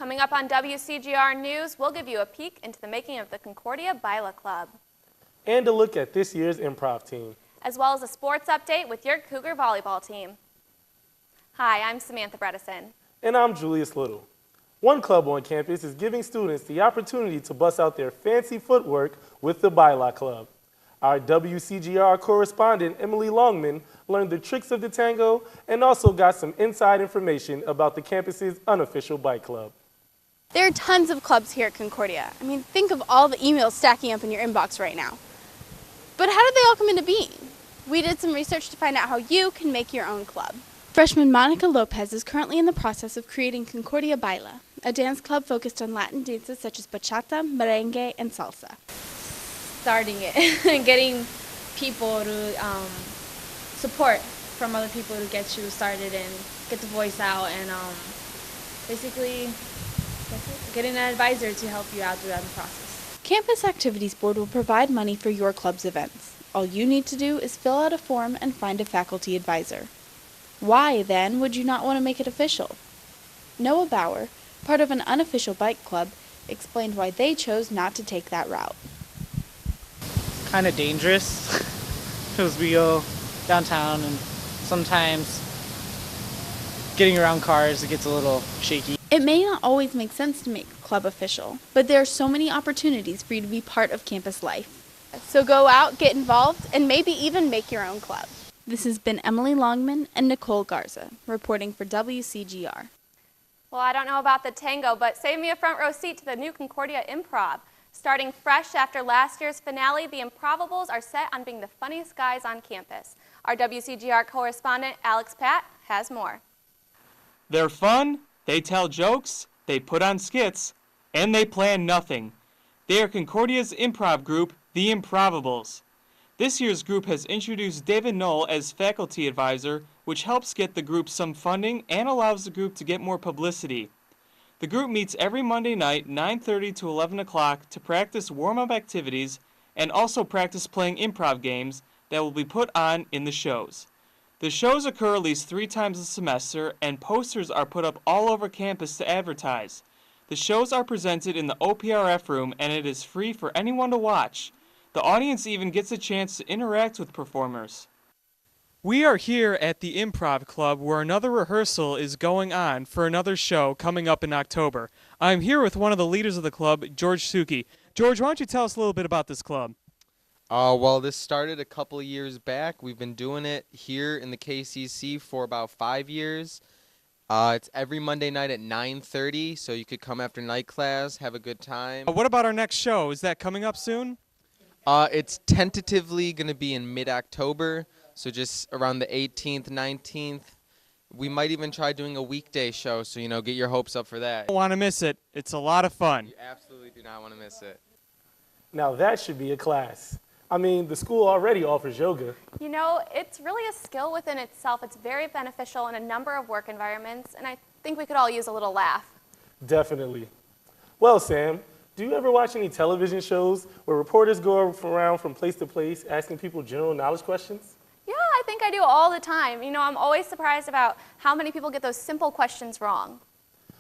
Coming up on WCGR News, we'll give you a peek into the making of the Concordia Baila Club. And a look at this year's improv team. As well as a sports update with your Cougar volleyball team. Hi, I'm Samantha Bredesen. And I'm Julius Little. One club on campus is giving students the opportunity to bust out their fancy footwork with the Baila Club. Our WCGR correspondent, Emily Longman, learned the tricks of the tango and also got some inside information about the campus's unofficial bike club. There are tons of clubs here at Concordia. I mean, think of all the emails stacking up in your inbox right now. But how did they all come into being? We did some research to find out how you can make your own club. Freshman Monica Lopez is currently in the process of creating Concordia Baila, a dance club focused on Latin dances such as bachata, merengue, and salsa. Starting it and getting people to support from other people to get you started and get the voice out, and basically getting an advisor to help you out throughout the process. Campus Activities Board will provide money for your club's events. All you need to do is fill out a form and find a faculty advisor. Why, then, would you not want to make it official? Noah Bauer, part of an unofficial bike club, explained why they chose not to take that route. Kind of dangerous because we go downtown and sometimes getting around cars, it gets a little shaky. It may not always make sense to make a club official, but there are so many opportunities for you to be part of campus life. So go out, get involved, and maybe even make your own club. This has been Emily Longman and Nicole Garza, reporting for WCGR. Well, I don't know about the tango, but save me a front row seat to the new Concordia Improv. Starting fresh after last year's finale, the Improvables are set on being the funniest guys on campus. Our WCGR correspondent, Alex Patt, has more. They're fun, they tell jokes, they put on skits, and they plan nothing. They are Concordia's improv group, the Improvables. This year's group has introduced David Knoll as faculty advisor, which helps get the group some funding and allows the group to get more publicity. The group meets every Monday night, 9:30 to 11 o'clock, to practice warm-up activities and also practice playing improv games that will be put on in the shows. The shows occur at least 3 times a semester, and posters are put up all over campus to advertise. The shows are presented in the OPRF room, and it is free for anyone to watch. The audience even gets a chance to interact with performers. We are here at the Improv Club where another rehearsal is going on for another show coming up in October. I'm here with one of the leaders of the club, George Suki. George, why don't you tell us a little bit about this club? Well, this started a couple of years back. We've been doing it here in the KCC for about 5 years. It's every Monday night at 9:30, so you could come after night class, have a good time. What about our next show? Is that coming up soon? It's tentatively going to be in mid-October. So just around the 18th, 19th, we might even try doing a weekday show, so, get your hopes up for that. Don't want to miss it. It's a lot of fun. You absolutely do not want to miss it. Now that should be a class. I mean, the school already offers yoga. You know, it's really a skill within itself. It's very beneficial in a number of work environments, and I think we could all use a little laugh. Definitely. Well, Sam, do you ever watch any television shows where reporters go around from place to place asking people general knowledge questions? Yeah, I think I do all the time. I'm always surprised about how many people get those simple questions wrong.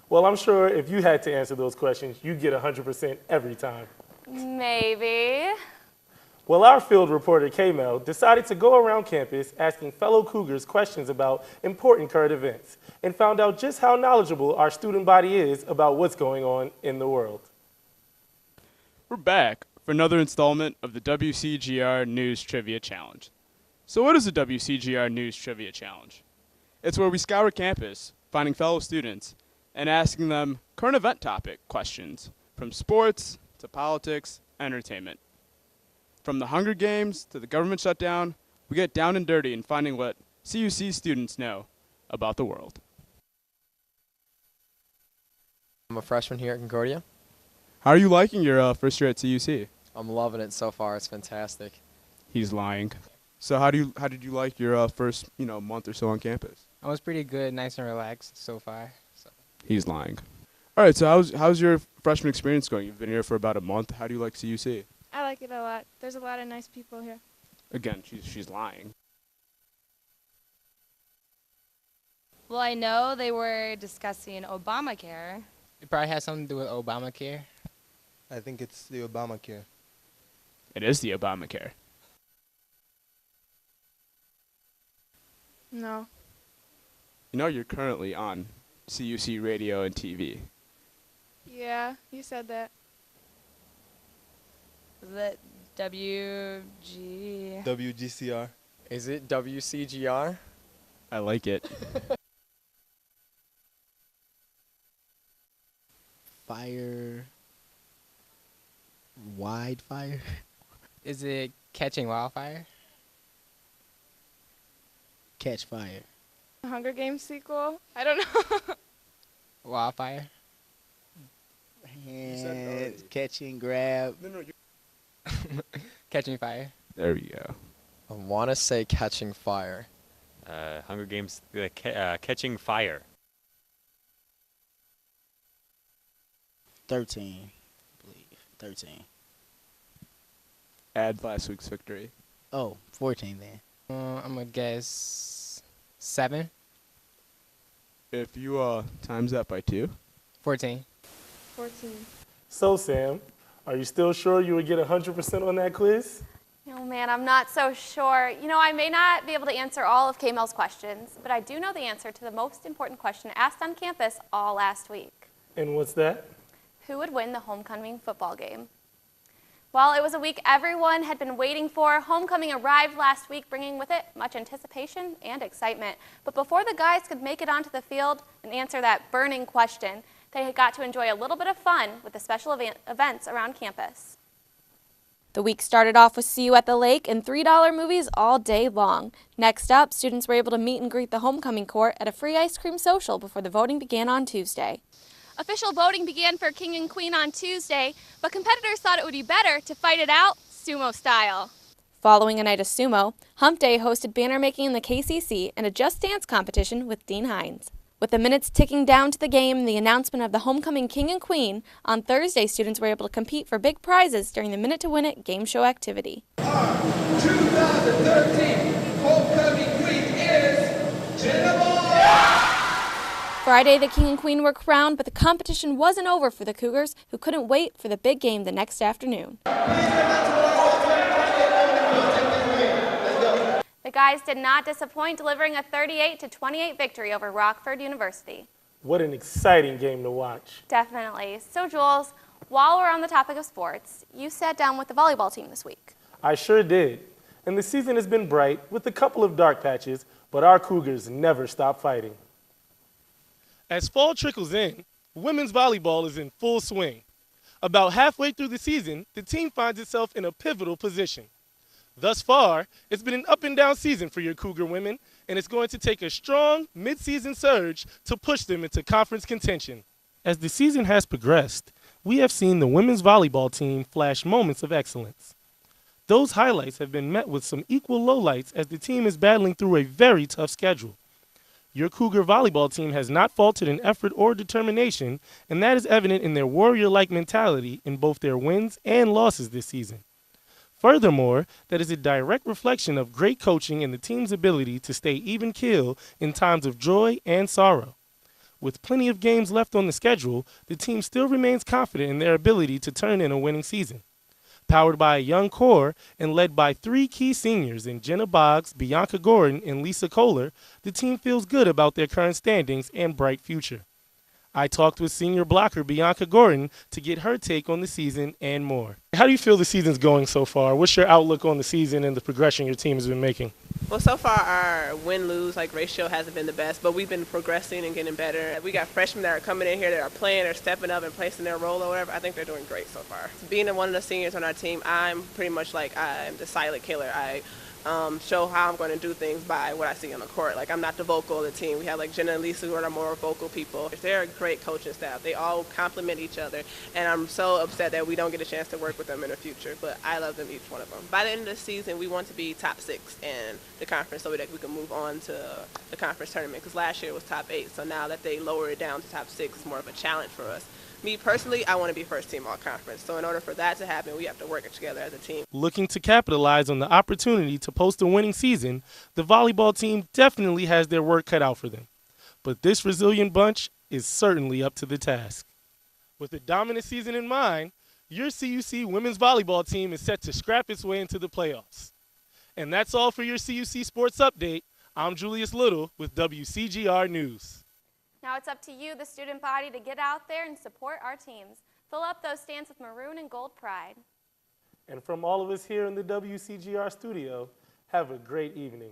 Well, I'm sure if you had to answer those questions, you'd get 100% every time. Maybe. Well, our field reporter, K-Mel, decided to go around campus asking fellow Cougars questions about important current events and found out just how knowledgeable our student body is about what's going on in the world. We're back for another installment of the WCGR News Trivia Challenge. So what is the WCGR News Trivia Challenge? It's where we scour campus, finding fellow students, and asking them current event topic questions, from sports to politics, entertainment. From the Hunger Games to the government shutdown, we get down and dirty in finding what CUC students know about the world. I'm a freshman here at Concordia. How are you liking your first year at CUC? I'm loving it so far. It's fantastic. He's lying. So how did you like your first month or so on campus? I was pretty good, nice and relaxed so far. He's lying. All right, so how's your freshman experience going? You've been here for about a month. How do you like CUC? I like it a lot. There's a lot of nice people here. Again, she's lying. Well, I know they were discussing Obamacare, It probably has something to do with Obamacare. I think it's the Obamacare. It is the Obamacare. No. You know you're currently on CUC radio and TV. Yeah, you said that. Is it WG? WGCR. Is it WCGR? I like it. Fire. Wide fire. Is it Catching Wildfire? Catch Fire. Hunger Games sequel? I don't know. Wildfire. Catching, grab. Catching Fire. There we go. I want to say Catching Fire. Hunger Games, Catching Fire. 13. I believe. 13. Add last week's victory. Oh, 14 then. I'm going to guess 7. If you times that by 2. 14. 14. So, Sam, are you still sure you would get 100% on that quiz? Oh man, I'm not so sure. You know, I may not be able to answer all of K-Mel's questions, but I do know the answer to the most important question asked on campus all last week. And what's that? Who would win the homecoming football game? Well, it was a week everyone had been waiting for. Homecoming arrived last week, bringing with it much anticipation and excitement. But before the guys could make it onto the field and answer that burning question, they had got to enjoy a little bit of fun with the special events around campus. The week started off with See You at the Lake and $3 movies all day long. Next up, students were able to meet and greet the homecoming court at a free ice cream social before the voting began on Tuesday. Official voting began for King and Queen on Tuesday, but competitors thought it would be better to fight it out sumo style. Following a night of sumo, Hump Day hosted banner making in the KCC and a Just Dance competition with Dean Hines. With the minutes ticking down to the game and the announcement of the homecoming King and Queen, on Thursday students were able to compete for big prizes during the Minute to Win It game show activity. Our 2013 homecoming queen is Jennifer. Friday, the King and Queen were crowned, but the competition wasn't over for the Cougars, who couldn't wait for the big game the next afternoon. The guys did not disappoint, delivering a 38-28 victory over Rockford University. What an exciting game to watch. Definitely. So, Jules, while we're on the topic of sports, you sat down with the volleyball team this week. I sure did. And the season has been bright with a couple of dark patches, but our Cougars never stop fighting. As fall trickles in, women's volleyball is in full swing. About halfway through the season, the team finds itself in a pivotal position. Thus far, it's been an up and down season for your Cougar women, and it's going to take a strong mid-season surge to push them into conference contention. As the season has progressed, we have seen the women's volleyball team flash moments of excellence. Those highlights have been met with some equal lowlights as the team is battling through a very tough schedule. Your Cougar volleyball team has not faltered in effort or determination, and that is evident in their warrior-like mentality in both their wins and losses this season. Furthermore, that is a direct reflection of great coaching and the team's ability to stay even keel in times of joy and sorrow. With plenty of games left on the schedule, the team still remains confident in their ability to turn in a winning season. Powered by a young core and led by 3 key seniors in Jenna Boggs, Bianca Gordon, and Lisa Kohler, the team feels good about their current standings and bright future. I talked with senior blocker Bianca Gordon to get her take on the season and more. How do you feel the season's going so far? What's your outlook on the season and the progression your team has been making? Well, so far our win-lose ratio hasn't been the best, but we've been progressing and getting better. We got freshmen that are coming in here that are playing or stepping up and placing their role or whatever. I think they're doing great so far. Being one of the seniors on our team, I'm pretty much like I'm the silent killer. I show how I'm going to do things by what I see on the court. Like, I'm not the vocal of the team. We have like Jenna and Lisa who are more vocal people. They're a great coaching staff. They all complement each other, and I'm so upset that we don't get a chance to work with them in the future, but I love them, each one of them. By the end of the season, we want to be top 6 in the conference so that we can move on to the conference tournament, because last year it was top 8, so now that they lower it down to top 6, it's more of a challenge for us. Me personally, I want to be first team all conference. So in order for that to happen, we have to work together as a team. Looking to capitalize on the opportunity to post a winning season, the volleyball team definitely has their work cut out for them. But this resilient bunch is certainly up to the task. With a dominant season in mind, your CUC women's volleyball team is set to scrap its way into the playoffs. And that's all for your CUC Sports Update. I'm Julius Little with WCGR News. Now it's up to you, the student body, to get out there and support our teams. Fill up those stands with maroon and gold pride. And from all of us here in the WCGR studio, have a great evening.